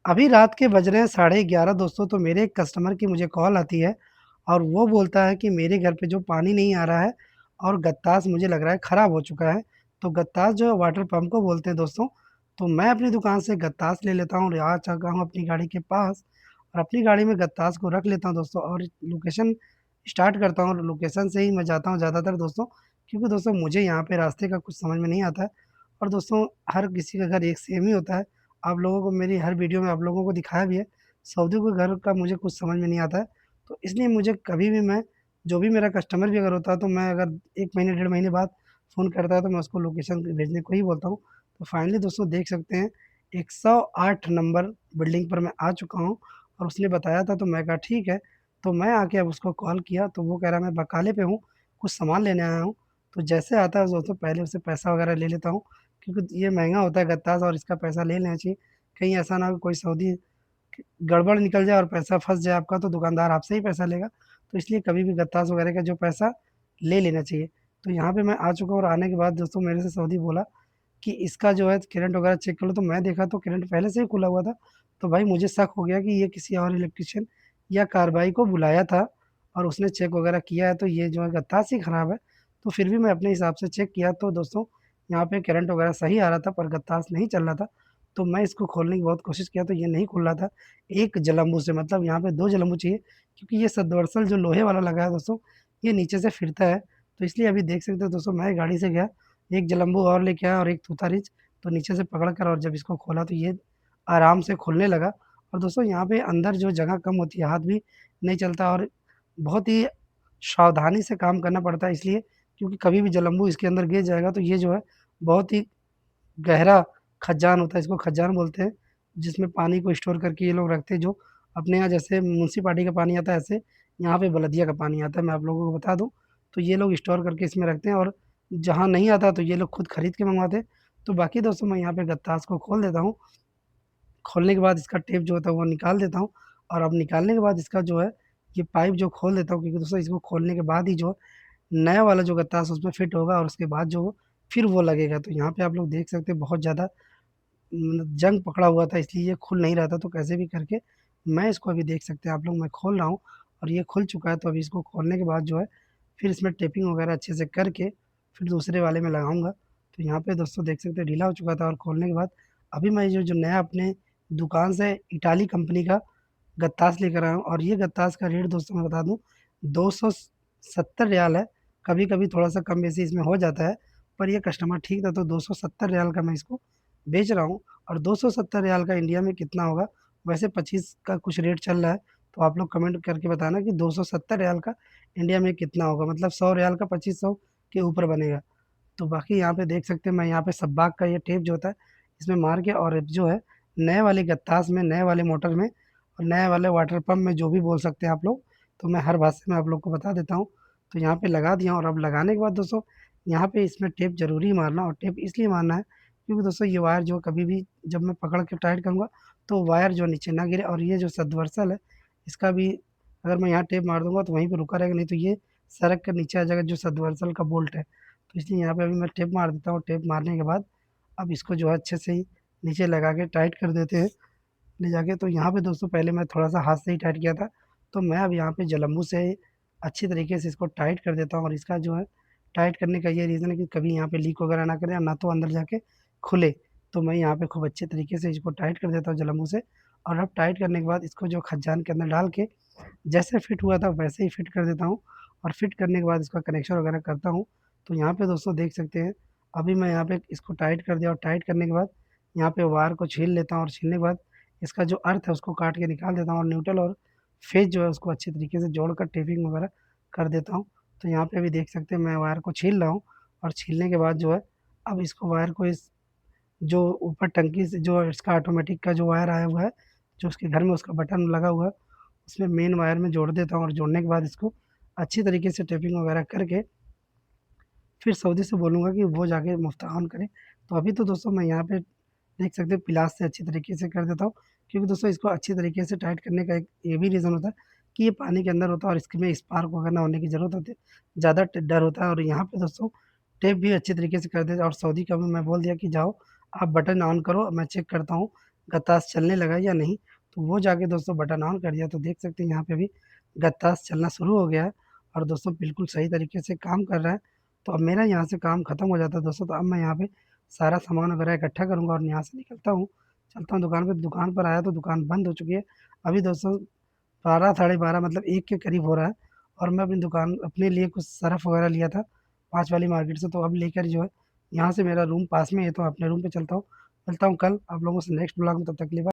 अभी रात के बज रहे हैं 11:30 दोस्तों, तो मेरे एक कस्टमर की मुझे कॉल आती है और वो बोलता है कि मेरे घर पे जो पानी नहीं आ रहा है और गत्तास मुझे लग रहा है ख़राब हो चुका है। तो गत्तास जो है वाटर पंप को बोलते हैं दोस्तों। तो मैं अपनी दुकान से गत्तास ले लेता हूँ, आ चुका हूँ अपनी गाड़ी के पास और अपनी गाड़ी में गत्तास को रख लेता हूँ दोस्तों और लोकेशन स्टार्ट करता हूँ और लोकेशन से ही मैं जाता हूँ ज़्यादातर दोस्तों, क्योंकि दोस्तों मुझे यहाँ पे रास्ते का कुछ समझ में नहीं आता है और दोस्तों हर किसी का घर एक सेम ही होता है। आप लोगों को मेरी हर वीडियो में आप लोगों को दिखाया भी है, सऊदी के घर का मुझे कुछ समझ में नहीं आता है। तो इसलिए मुझे कभी भी मैं जो भी मेरा कस्टमर भी अगर होता है तो मैं अगर 1 महीने, डेढ़ महीने बाद फ़ोन करता है तो मैं उसको लोकेशन भेजने को ही बोलता हूँ। तो फाइनली दोस्तों देख सकते हैं 108 नंबर बिल्डिंग पर मैं आ चुका हूँ और उसने बताया था तो मैं कहा ठीक है। तो मैं आके अब उसको कॉल किया तो वो कह रहा मैं बकाले पे हूँ, कुछ सामान लेने आया हूँ। तो जैसे आता है दोस्तों पहले उससे पैसा वगैरह ले लेता हूँ, क्योंकि ये महँगा होता है गत्तास और इसका पैसा ले लेना चाहिए। कहीं ऐसा ना हो कोई सऊदी गड़बड़ निकल जाए और पैसा फँस जाए आपका तो दुकानदार आपसे ही पैसा लेगा। तो इसलिए कभी भी गत्तास वगैरह का जो पैसा ले लेना चाहिए। तो यहाँ पे मैं आ चुका हूँ और आने के बाद दोस्तों मेरे से सऊदी बोला कि इसका जो है करंट वगैरह चेक कर लो, तो मैं देखा तो करंट पहले से ही खुला हुआ था। तो भाई मुझे शक हो गया कि ये किसी और इलेक्ट्रीशियन या कारबाई को बुलाया था और उसने चेक वगैरह किया है तो ये जो है गत्तास ही ख़राब है। तो फिर भी मैं अपने हिसाब से चेक किया तो दोस्तों यहाँ पे करंट वगैरह सही आ रहा था पर गत्तास नहीं चल रहा था। तो मैं इसको खोलने की बहुत कोशिश किया तो ये नहीं खुल रहा था। एक जलम्बू से मतलब यहाँ पे 2 जलम्बू चाहिए, क्योंकि ये सब्मर्सिबल जो लोहे वाला लगा है दोस्तों, ये नीचे से फिरता है। तो इसलिए अभी देख सकते हो दोस्तों मैं गाड़ी से गया, एक जलम्बू और लेके आया और एक तूतारीज, तो नीचे से पकड़ कर और जब इसको खोला तो ये आराम से खुलने लगा। और दोस्तों यहाँ पे अंदर जो जगह कम होती है, हाथ भी नहीं चलता और बहुत ही सावधानी से काम करना पड़ता है इसलिए, क्योंकि कभी भी जलम्बू इसके अंदर गिर जाएगा तो ये जो है बहुत ही गहरा खजान होता है, इसको खजान बोलते हैं, जिसमें पानी को स्टोर करके ये लोग रखते हैं, जो अपने यहाँ जैसे म्युनिसिपैलिटी का पानी आता है, ऐसे यहाँ पे बलदिया का पानी आता है, मैं आप लोगों को बता दूँ। तो ये लोग स्टोर करके इसमें रखते हैं और जहाँ नहीं आता तो ये लोग खुद खरीद के मँगवाते हैं। तो बाकी दोस्तों मैं यहाँ पे गत्तास को खोल देता हूँ, खोलने के बाद इसका टेप जो होता है वो निकाल देता हूँ और अब निकालने के बाद इसका जो है, ये पाइप जो खोल देता हूँ, क्योंकि दोस्तों इसको खोलने के बाद ही जो नया वाला जो गत्ता है उसमें फिट होगा और उसके बाद जो फिर वो लगेगा। तो यहाँ पे आप लोग देख सकते हैं बहुत ज़्यादा जंग पकड़ा हुआ था इसलिए ये खुल नहीं रहा था, तो कैसे भी करके मैं इसको अभी देख सकते हैं आप लोग मैं खोल रहा हूँ और ये खुल चुका है। तो अभी इसको खोलने के बाद जो है फिर इसमें टेपिंग वगैरह अच्छे से करके फिर दूसरे वाले में लगाऊँगा। तो यहाँ पे दोस्तों देख सकते हैं ढीला हो चुका था और खोलने के बाद अभी मैं जो जो नया अपने दुकान से इटाली कंपनी का गत्तास लेकर आया हूँ और ये गत्तास का रेट दोस्तों मैं बता दूँ 270 रियाल है। कभी-कभी थोड़ा-सा कम बेसी इसमें हो जाता है, पर ये कस्टमर ठीक था तो 270 रियाल का मैं इसको बेच रहा हूँ और 270 रियाल का इंडिया में कितना होगा? वैसे 25 का कुछ रेट चल रहा है, तो आप लोग कमेंट करके बताना कि 270 रियाल का इंडिया में कितना होगा? मतलब 100 रियाल का 2500 के ऊपर बनेगा। तो बाकी यहाँ पे देख सकते हैं मैं यहाँ पे सब्बाक का ये टेप जो होता है, इसमें मार के और जो है नए वाले गत्तास में, नए वाले मोटर में और नए वाले वाटर पंप में जो भी बोल सकते हैं आप लोग, तो मैं हर भाषा में आप लोग को बता देता हूँ। तो यहाँ पे लगा दिया और अब लगाने के बाद दोस्तों यहाँ पे इसमें टेप ज़रूरी मारना और टेप इसलिए मारना है, क्योंकि दोस्तों ये वायर जो कभी भी जब मैं पकड़ के टाइट करूँगा, तो वायर जो नीचे ना गिरे और ये जो सब्मर्सिबल है, इसका भी अगर मैं यहाँ टेप मार दूँगा तो वहीं पे रुका रहेगा, नहीं तो ये सरक कर नीचे आ जाएगा जो सब्मर्सिबल का बोल्ट है। तो इसलिए यहाँ पे अभी मैं टेप मार देता हूँ, टेप मारने के बाद अब इसको जो है अच्छे से ही नीचे लगा के टाइट कर देते हैं ले जाके। तो यहाँ पे दोस्तों पहले मैं थोड़ा-सा हाथ से ही टाइट किया था, तो मैं अब यहाँ पे जलम्बू से अच्छी तरीके से इसको टाइट कर देता हूँ और इसका जो है टाइट करने का ये रीज़न है कि कभी यहाँ पे लीक वगैरह ना करे और ना तो अंदर जाके खुले। तो मैं यहाँ पे खूब अच्छे तरीके से इसको टाइट कर देता हूँ जलम्बू से और अब टाइट करने के बाद इसको जो खजान के अंदर डाल के जैसे फिट हुआ था वैसे ही फिट कर देता हूँ और फिट करने के बाद इसका कनेक्शन वगैरह करता हूँ। तो यहाँ पे दोस्तों देख सकते हैं, अभी मैं यहाँ पे इसको टाइट कर दिया और टाइट करने के बाद यहाँ पे वायर को छील लेता हूँ और छीलने के बाद इसका जो अर्थ है उसको काट के निकाल देता हूँ और न्यूट्रल और फेज जो है उसको अच्छे तरीके से जोड़कर टेपिंग वगैरह कर देता हूँ। तो यहाँ पे भी देख सकते हैं मैं वायर को छील रहा हूँ और छीलने के बाद जो है अब इसको वायर को इस जो ऊपर टंकी से जो इसका ऑटोमेटिक का जो वायर आया हुआ है, जो उसके घर में उसका बटन लगा हुआ है, उसमें मेन वायर में जोड़ देता हूँ और जोड़ने के बाद इसको अच्छी तरीके से टेपिंग वगैरह करके फिर सऊदी से बोलूँगा कि वो जाके मुफ्त ऑन करें। तो अभी तो दोस्तों मैं यहाँ पे देख सकते हैं पिलास से अच्छी तरीके से कर देता हूँ, क्योंकि दोस्तों इसको अच्छी तरीके से टाइट करने का एक ये भी रीज़न होता है कि ये पानी के अंदर होता है और इसमें स्पार्क वगैरह ना होने की ज़रूरत होती है, ज़्यादा डर होता है। और यहाँ पे दोस्तों टेप भी अच्छी तरीके से कर देते हैं और सऊदी का भी मैं बोल दिया कि जाओ आप बटन ऑन करो, मैं चेक करता हूँ। गत्तास चलने लगा या नहीं। तो वो जाके दोस्तों बटन ऑन कर दिया, तो देख सकते हैं यहाँ पे भी गत्तास चलना शुरू हो गया है और दोस्तों बिल्कुल सही तरीके से काम कर रहा है। तो अब मेरा यहाँ से काम खत्म हो जाता है दोस्तों, तो अब मैं यहाँ पे सारा सामान वगैरह इकट्ठा करूँगा और यहाँ से निकलता हूँ, चलता हूँ दुकान पे। दुकान पर आया तो दुकान बंद हो चुकी है। अभी दोस्तों 12 साढ़े 12 मतलब 1 के करीब हो रहा है और मैं अपनी दुकान अपने लिए कुछ सरफ़ वगैरह लिया था 5 वाली मार्केट से, तो अब लेकर जो है यहाँ से मेरा रूम पास में है, तो अपने रूम पे चलता हूँ। मिलता हूँ कल आप लोगों से नेक्स्ट व्लॉग में, तब तक के लिए बाय।